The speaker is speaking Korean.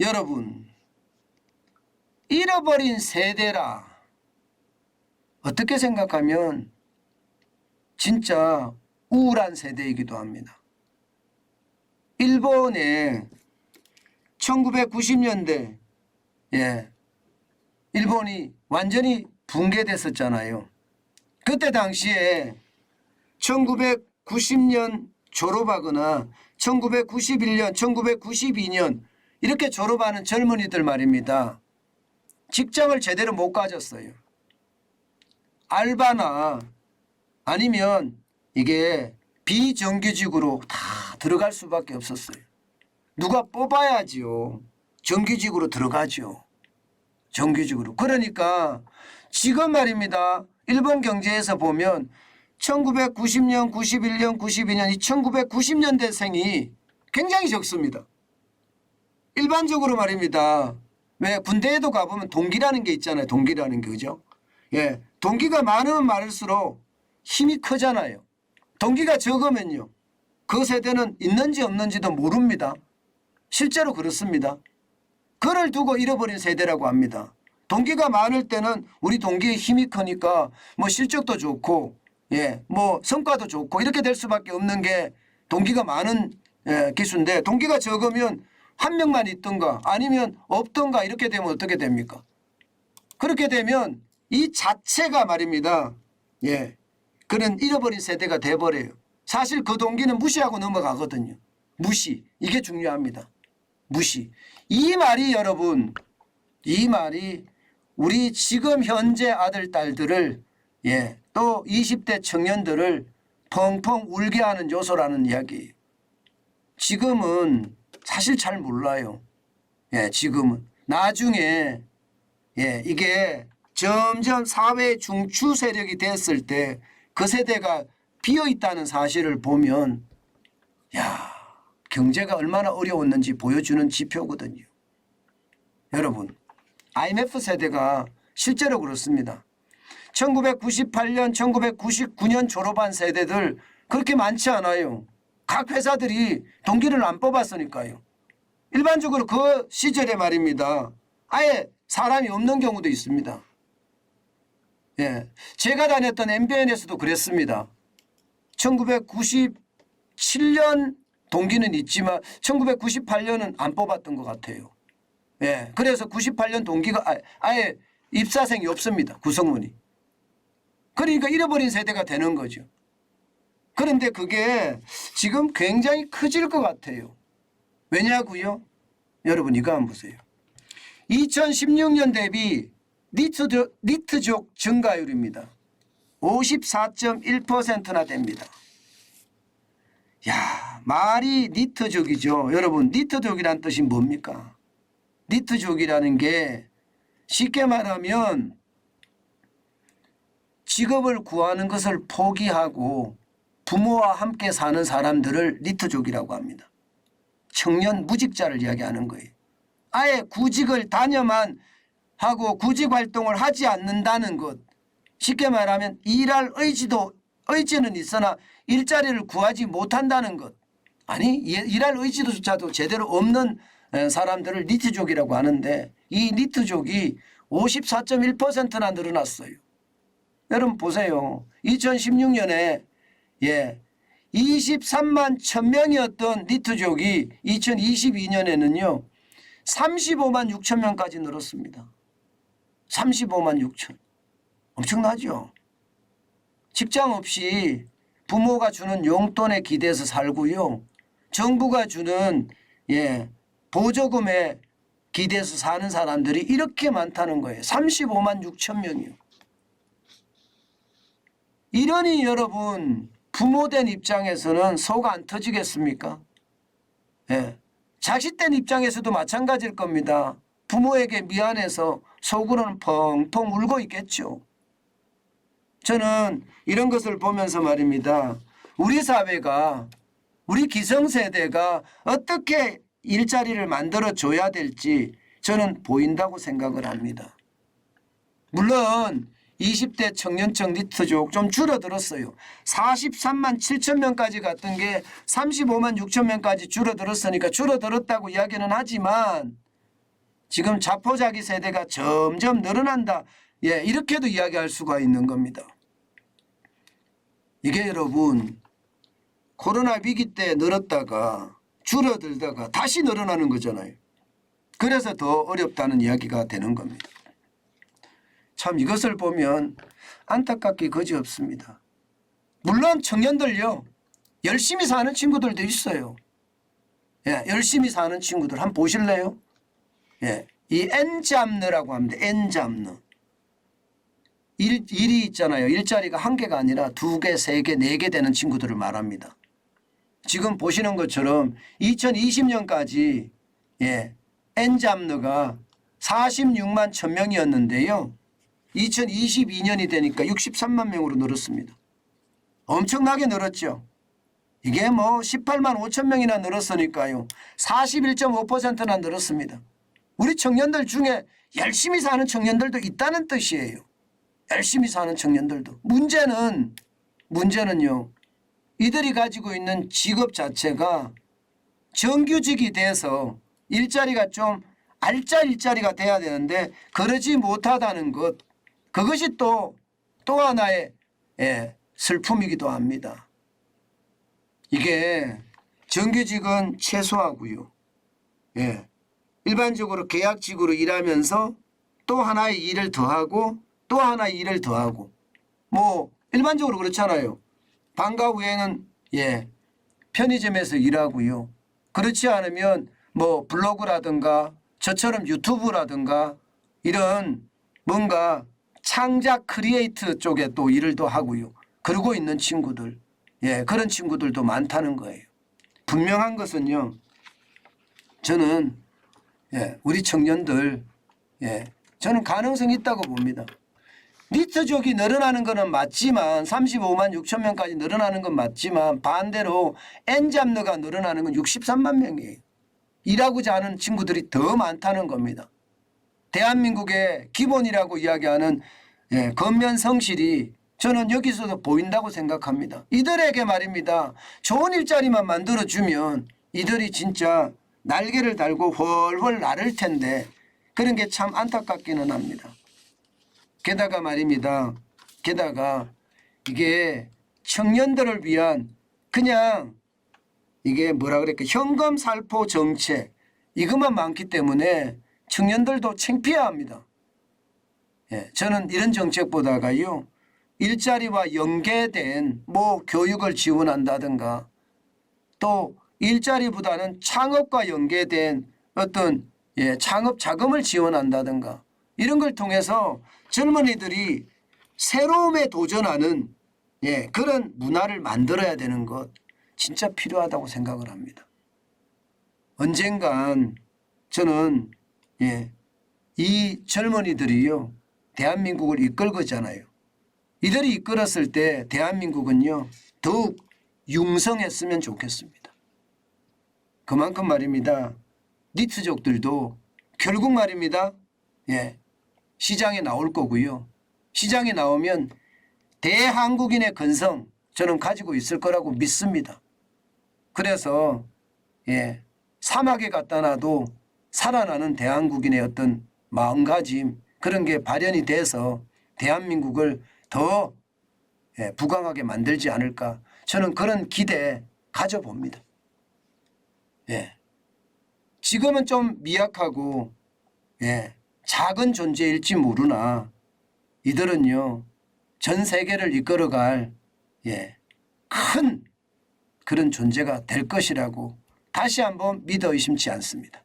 여러분, 잃어버린 세대라. 어떻게 생각하면 진짜 우울한 세대이기도 합니다. 일본의 1990년대 일본이 완전히 붕괴됐었잖아요. 그때 당시에 1990년 졸업하거나 1991년, 1992년 이렇게 졸업하는 젊은이들 말입니다. 직장을 제대로 못 가졌어요. 알바나 아니면 이게 비정규직으로 다 들어갈 수밖에 없었어요. 누가 뽑아야지요. 정규직으로 들어가죠. 정규직으로. 그러니까 지금 말입니다. 일본 경제에서 보면 1990년, 91년, 92년 이 1990년대생이 굉장히 적습니다. 일반적으로 말입니다. 왜 군대에도 가보면 동기라는 게 있잖아요. 동기라는 게 그죠? 예, 동기가 많으면 많을수록 힘이 크잖아요. 동기가 적으면요. 그 세대는 있는지 없는지도 모릅니다. 실제로 그렇습니다. 그를 두고 잃어버린 세대라고 합니다. 동기가 많을 때는 우리 동기의 힘이 크니까 뭐 실적도 좋고 뭐 성과도 좋고 이렇게 될 수밖에 없는 게 동기가 많은 기수인데 동기가 적으면 한 명만 있던가 아니면 없던가 이렇게 되면 어떻게 됩니까? 그렇게 되면 이 자체가 말입니다. 그런 잃어버린 세대가 돼버려요. 사실 그 동기는 무시하고 넘어가거든요. 무시. 이게 중요합니다. 무시. 이 말이 여러분, 이 말이 우리 지금 현재 아들, 딸들을 또 20대 청년들을 펑펑 울게 하는 요소라는 이야기예요. 지금은 사실 잘 몰라요. 지금은. 나중에 이게 점점 사회의 중추 세력이 됐을 때 그 세대가 비어있다는 사실을 보면 경제가 얼마나 어려웠는지 보여주는 지표거든요. 여러분, IMF 세대가 실제로 그렇습니다. 1998년, 1999년 졸업한 세대들 그렇게 많지 않아요. 각 회사들이 동기를 안 뽑았으니까요. 일반적으로 그 시절에 말입니다. 아예 사람이 없는 경우도 있습니다. 제가 다녔던 MBN에서도 그랬습니다. 1997년 동기는 있지만 1998년은 안 뽑았던 것 같아요. 그래서 98년 동기가 아예 입사생이 없습니다. 구성원이. 그러니까 잃어버린 세대가 되는 거죠. 그런데 그게 지금 굉장히 커질 것 같아요. 왜냐고요? 여러분 이거 한번 보세요. 2016년 대비 니트족 증가율입니다. 54.1%나 됩니다. 말이 니트족이죠. 여러분 니트족이란 뜻이 뭡니까? 니트족이라는 게 쉽게 말하면 직업을 구하는 것을 포기하고 부모와 함께 사는 사람들을 니트족이라고 합니다. 청년 무직자를 이야기하는 거예요. 아예 구직을 다녀만 하고 구직 활동을 하지 않는다는 것. 쉽게 말하면 일할 의지는 있으나 일자리를 구하지 못한다는 것. 아니 일할 의지조차도 제대로 없는 사람들을 니트족이라고 하는데 이 니트족이 54.1%나 늘어났어요. 여러분 보세요. 2016년에 23만 1000명이었던 니트족이 2022년에는요 35만 6천 명까지 늘었습니다. 35만 6천. 엄청나죠. 직장 없이 부모가 주는 용돈에 기대서 살고요. 정부가 주는 보조금에 기대서 사는 사람들이 이렇게 많다는 거예요. 35만 6천 명이요. 이러니 여러분 부모된 입장에서는 속 안 터지겠습니까? 자식된 입장에서도 마찬가지일 겁니다. 부모에게 미안해서 속으로는 펑펑 울고 있겠죠. 저는 이런 것을 보면서 말입니다. 우리 사회가 우리 기성세대가 어떻게 일자리를 만들어줘야 될지 저는 보인다고 생각을 합니다. 물론 20대 청년층 니트족 좀 줄어들었어요. 43만 7천 명까지 갔던 게 35만 6천 명까지 줄어들었으니까 줄어들었다고 이야기는 하지만 지금 자포자기 세대가 점점 늘어난다. 예, 이렇게도 이야기할 수가 있는 겁니다. 이게 여러분 코로나 위기 때 늘었다가 줄어들다가 다시 늘어나는 거잖아요. 그래서 더 어렵다는 이야기가 되는 겁니다. 참 이것을 보면 안타깝기 그지없습니다. 물론 청년들요. 열심히 사는 친구들도 있어요. 예, 열심히 사는 친구들 한번 보실래요? 예, 이 N잡느라고 합니다. N잡느. 일이 있잖아요. 일자리가 한 개가 아니라 두 개, 세 개, 네 개 되는 친구들을 말합니다. 지금 보시는 것처럼 2020년까지 예, N잡느가 46만 1000명이었는데요. 2022년이 되니까 63만 명으로 늘었습니다. 엄청나게 늘었죠. 이게 뭐 18만 5천 명이나 늘었으니까요. 41.5%나 늘었습니다. 우리 청년들 중에 열심히 사는 청년들도 있다는 뜻이에요. 열심히 사는 청년들도. 문제는요. 이들이 가지고 있는 직업 자체가 정규직이 돼서 일자리가 좀 알짜 일자리가 돼야 되는데 그러지 못하다는 것. 그것이 또 하나의 슬픔이기도 합니다. 이게 정규직은 최소하고요. 예. 일반적으로 계약직으로 일하면서 또 하나의 일을 더하고 또 하나의 일을 더하고 뭐 일반적으로 그렇잖아요. 방과 후에는 예. 편의점에서 일하고요. 그렇지 않으면 뭐 블로그라든가 저처럼 유튜브라든가 이런 뭔가 창작 크리에이트 쪽에 또 일을 또 하고요. 그러고 있는 친구들. 예, 그런 친구들도 많다는 거예요. 분명한 것은요. 저는 예, 우리 청년들 예, 저는 가능성이 있다고 봅니다. 니트족이 늘어나는 것은 맞지만 35만 6천 명까지 늘어나는 건 맞지만 반대로 N잡느가 늘어나는 건 63만 명이에요. 일하고자 하는 친구들이 더 많다는 겁니다. 대한민국의 기본이라고 이야기하는 예, 겉면 성실이 저는 여기서도 보인다고 생각합니다. 이들에게 말입니다. 좋은 일자리만 만들어주면 이들이 진짜 날개를 달고 훨훨 나를 텐데 그런 게 참 안타깝기는 합니다. 게다가 말입니다. 게다가 이게 청년들을 위한 그냥 이게 뭐라 그럴까 현금 살포 정책 이것만 많기 때문에 청년들도 창피해합니다. 예, 저는 이런 정책보다가요. 일자리와 연계된 뭐 교육을 지원한다든가 또 일자리보다는 창업과 연계된 어떤 예, 창업 자금을 지원한다든가 이런 걸 통해서 젊은이들이 새로움에 도전하는 예, 그런 문화를 만들어야 되는 것 진짜 필요하다고 생각을 합니다. 언젠간 저는 예, 이 젊은이들이요 대한민국을 이끌 거잖아요. 이들이 이끌었을 때 대한민국은요 더욱 융성했으면 좋겠습니다. 그만큼 말입니다. 니트족들도 결국 말입니다. 예, 시장에 나올 거고요. 시장에 나오면 대한국인의 근성 저는 가지고 있을 거라고 믿습니다. 그래서 예, 사막에 갖다 놔도 살아나는 대한국인의 어떤 마음가짐 그런 게 발현이 돼서 대한민국을 더 예, 부강하게 만들지 않을까 저는 그런 기대 가져봅니다. 예. 지금은 좀 미약하고 예, 작은 존재일지 모르나 이들은요 전 세계를 이끌어갈 예, 큰 그런 존재가 될 것이라고 다시 한번 믿어 의심치 않습니다.